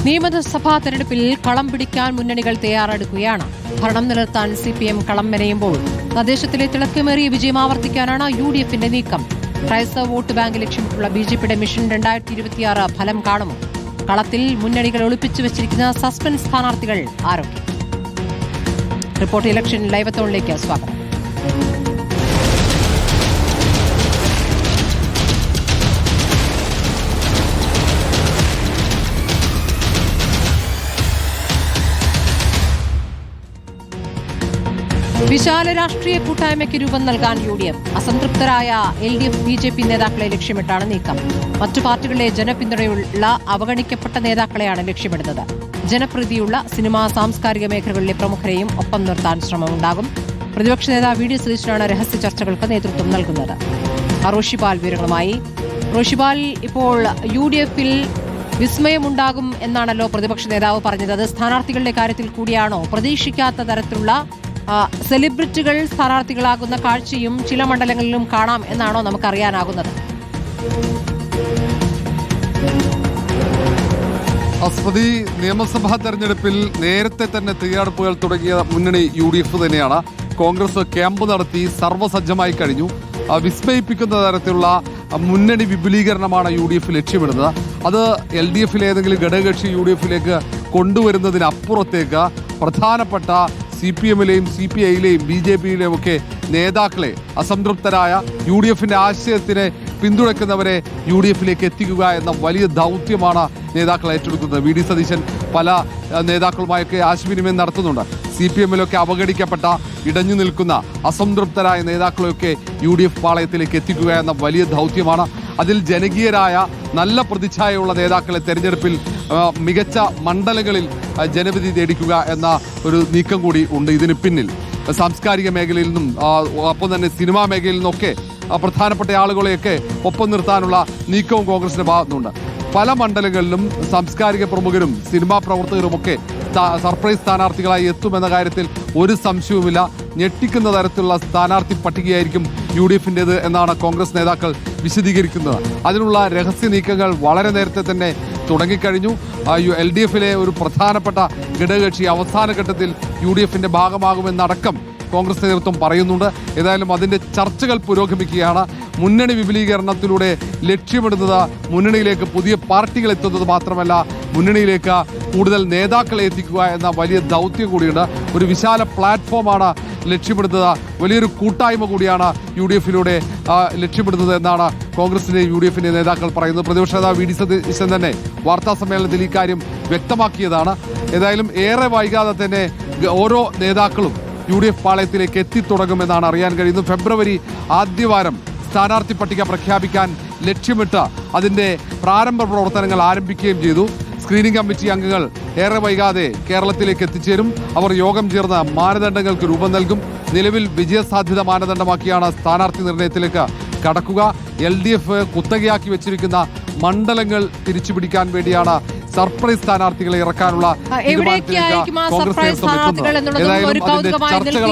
നിയമസഭാ തെരഞ്ഞെടുപ്പിൽ കളം പിടിക്കാൻ മുന്നണികൾ തയ്യാറെടുക്കുകയാണ്. ഭരണം നിലനിർത്താൻ CPM കളം മെനയുമ്പോൾ തദ്ദേശത്തിലെ തിളക്കമേറിയ വിജയം ആവർത്തിക്കാനാണ് UDFന്റെ നീക്കം. ക്രൈസ്തവ വോട്ട് ബാങ്ക് ലക്ഷ്യമിട്ടുള്ള BJPയുടെ മിഷൻ 2026 ഫലം കാണുമോ? കളത്തിൽ മുന്നണികൾ ഒളിപ്പിച്ചു വെച്ചിരിക്കുന്ന സസ്പെൻസ് സ്ഥാനാർത്ഥികൾ ആരൊക്കെ? റിപ്പോർട്ട് ഇലക്ഷൻ ലൈവത്തോണിലേക്ക് സ്വാഗതം. വിശാല രാഷ്ട്രീയ കൂട്ടായ്മയ്ക്ക് രൂപം നൽകാൻ UDF. അസംതൃപ്തരായ LDF BJP നേതാക്കളെ ലക്ഷ്യമിട്ടാണ് നീക്കം. മറ്റു പാർട്ടികളിലെ ജനപിന്തുണയുള്ള അവഗണിക്കപ്പെട്ട നേതാക്കളെയാണ് ലക്ഷ്യമിടുന്നത്. ജനപ്രീതിയുള്ള സിനിമാ സാംസ്കാരിക മേഖലകളിലെ പ്രമുഖരെയും ഒപ്പം നിർത്താൻ ശ്രമമുണ്ടാകും. പ്രതിപക്ഷ നേതാവ് VD സതീശനാണ് രഹസ്യ ചർച്ചകൾക്ക് നേതൃത്വം നൽകുന്നത്. റോഷിപാൽ വിവരങ്ങളുമായി. റോഷിപാൽ, ഇപ്പോൾ UDFൽ വിസ്മയമുണ്ടാകും എന്നാണല്ലോ പ്രതിപക്ഷ നേതാവ് പറഞ്ഞത്. അത് സ്ഥാനാർത്ഥികളുടെ കാര്യത്തിൽ കൂടിയാണോ? പ്രതീക്ഷിക്കാത്ത തരത്തിലുള്ള സെലിബ്രിറ്റികൾ സ്ഥാനാർത്ഥികളാകുന്ന കാഴ്ചയും ചില മണ്ഡലങ്ങളിലും കാണാം എന്നാണോ നമുക്കറിയാനാകുന്നത്? അസ്മതി, നിയമസഭാ തെരഞ്ഞെടുപ്പിൽ നേരത്തെ തന്നെ തയ്യാറെടുപ്പുകൾ തുടങ്ങിയ മുന്നണി UDF തന്നെയാണ്. കോൺഗ്രസ് ക്യാമ്പ് നടത്തി സർവ്വസജ്ജമായി കഴിഞ്ഞു. വിസ്മയിപ്പിക്കുന്ന തരത്തിലുള്ള മുന്നണി വിപുലീകരണമാണ് UDF ലക്ഷ്യമിടുന്നത്. അത് LDFിലെ ഏതെങ്കിലും ഘടകകക്ഷി UDFിലേക്ക് കൊണ്ടുവരുന്നതിനപ്പുറത്തേക്ക് പ്രധാനപ്പെട്ട CPMലെയും CPIയിലെയും BJPയിലെയും ഒക്കെ നേതാക്കളെ, അസംതൃപ്തരായ UDFന്റെ ആശയത്തിനെ പിന്തുണയ്ക്കുന്നവരെ UDFിലേക്ക് എത്തിക്കുക എന്ന വലിയ ദൗത്യമാണ് നേതാക്കൾ ഏറ്റെടുക്കുന്നത്. VD സതീശൻ പല നേതാക്കളുമായൊക്കെ ആശയവിനിമയം നടത്തുന്നുണ്ട്. CPMലൊക്കെ അവഗണിക്കപ്പെട്ട, ഇടഞ്ഞു നിൽക്കുന്ന അസംതൃപ്തരായ നേതാക്കളെയൊക്കെ UDF പാളയത്തിലേക്ക് എത്തിക്കുക എന്ന വലിയ ദൗത്യമാണ്. അതിൽ ജനകീയരായ നല്ല പ്രതിച്ഛായയുള്ള നേതാക്കളെ തെരഞ്ഞെടുപ്പിൽ മികച്ച മണ്ഡലങ്ങളിൽ ജനവിധി നേടിക്കുക എന്ന ഒരു നീക്കം കൂടി ഉണ്ട് ഇതിന് പിന്നിൽ. സാംസ്കാരിക മേഖലയിൽ നിന്നും ഒപ്പം തന്നെ സിനിമാ മേഖലയിൽ നിന്നൊക്കെ പ്രധാനപ്പെട്ട ആളുകളെയൊക്കെ ഒപ്പം നിർത്താനുള്ള നീക്കവും കോൺഗ്രസിന്റെ ഭാഗത്തുനിന്നുണ്ട്. പല മണ്ഡലങ്ങളിലും സാംസ്കാരിക പ്രമുഖരും സിനിമാ പ്രവർത്തകരുമൊക്കെ സർപ്രൈസ് സ്ഥാനാർത്ഥികളായി എത്തുമെന്ന കാര്യത്തിൽ ഒരു സംശയവുമില്ല. ഞെട്ടിക്കുന്ന തരത്തിലുള്ള സ്ഥാനാർത്ഥി പട്ടികയായിരിക്കും UDFന്റേത് എന്നാണ് കോൺഗ്രസ് നേതാക്കൾ വിശദീകരിക്കുന്നത്. അതിനുള്ള രഹസ്യ നീക്കങ്ങൾ വളരെ നേരത്തെ തന്നെ തുടങ്ങിക്കഴിഞ്ഞു. LDFിലെ ഒരു പ്രധാനപ്പെട്ട ഘടകകക്ഷി അവസാന ഘട്ടത്തിൽ UDFന്റെ ഭാഗമാകുമെന്നടക്കം കോൺഗ്രസ് നേതൃത്വം പറയുന്നുണ്ട്. ഏതായാലും അതിൻ്റെ ചർച്ചകൾ പുരോഗമിക്കുകയാണ്. മുന്നണി വിപുലീകരണത്തിലൂടെ ലക്ഷ്യമിടുന്നത് മുന്നണിയിലേക്ക് പുതിയ പാർട്ടികൾ എത്തുന്നത് മാത്രമല്ല, മുന്നണിയിലേക്ക് കൂടുതൽ നേതാക്കളെ എത്തിക്കുക എന്ന വലിയ ദൗത്യം കൂടിയുണ്ട്. ഒരു വിശാല പ്ലാറ്റ്ഫോമാണ് ലക്ഷ്യമിടുന്നത്. വലിയൊരു കൂട്ടായ്മ കൂടിയാണ് UDFിലൂടെ ലക്ഷ്യമിടുന്നത് എന്നാണ് കോൺഗ്രസിന്റെ UDFിന്റെ നേതാക്കൾ പറയുന്നത്. പ്രതിപക്ഷ നേതാവ് VD സതീശൻ തന്നെ വാർത്താ സമ്മേളനത്തിൽ ഈ കാര്യം വ്യക്തമാക്കിയതാണ്. ഏതായാലും ഏറെ വൈകാതെ തന്നെ ഓരോ നേതാക്കളും UDF പാളയത്തിലേക്ക് എത്തിത്തുടങ്ങുമെന്നാണ് അറിയാൻ കഴിയുന്നത്. ഫെബ്രുവരി ആദ്യവാരം സ്ഥാനാർത്ഥി പട്ടിക പ്രഖ്യാപിക്കാൻ ലക്ഷ്യമിട്ട് അതിൻ്റെ പ്രാരംഭ പ്രവർത്തനങ്ങൾ ആരംഭിക്കുകയും ചെയ്തു. സ്ക്രീനിംഗ് കമ്മിറ്റി അംഗങ്ങൾ ഏറെ വൈകാതെ കേരളത്തിലേക്ക് എത്തിച്ചേരും. അവർ യോഗം ചേർന്ന് മാനദണ്ഡങ്ങൾക്ക് രൂപം നൽകും. നിലവിൽ വിജയസാധ്യത മാനദണ്ഡമാക്കിയാണ് സ്ഥാനാർത്ഥി നിർണയത്തിലേക്ക് കടക്കുക. LDF കുത്തകയാക്കി വെച്ചിരിക്കുന്ന മണ്ഡലങ്ങൾ തിരിച്ചുപിടിക്കാൻ വേണ്ടിയാണ് സർപ്രൈസ് സ്ഥാനാർത്ഥികളെ ഇറക്കാനുള്ള കോൺഗ്രസ് നേതൃത്വം എത്തുന്നത്. ഏതായാലും അതിന്റെ ചർച്ചകൾ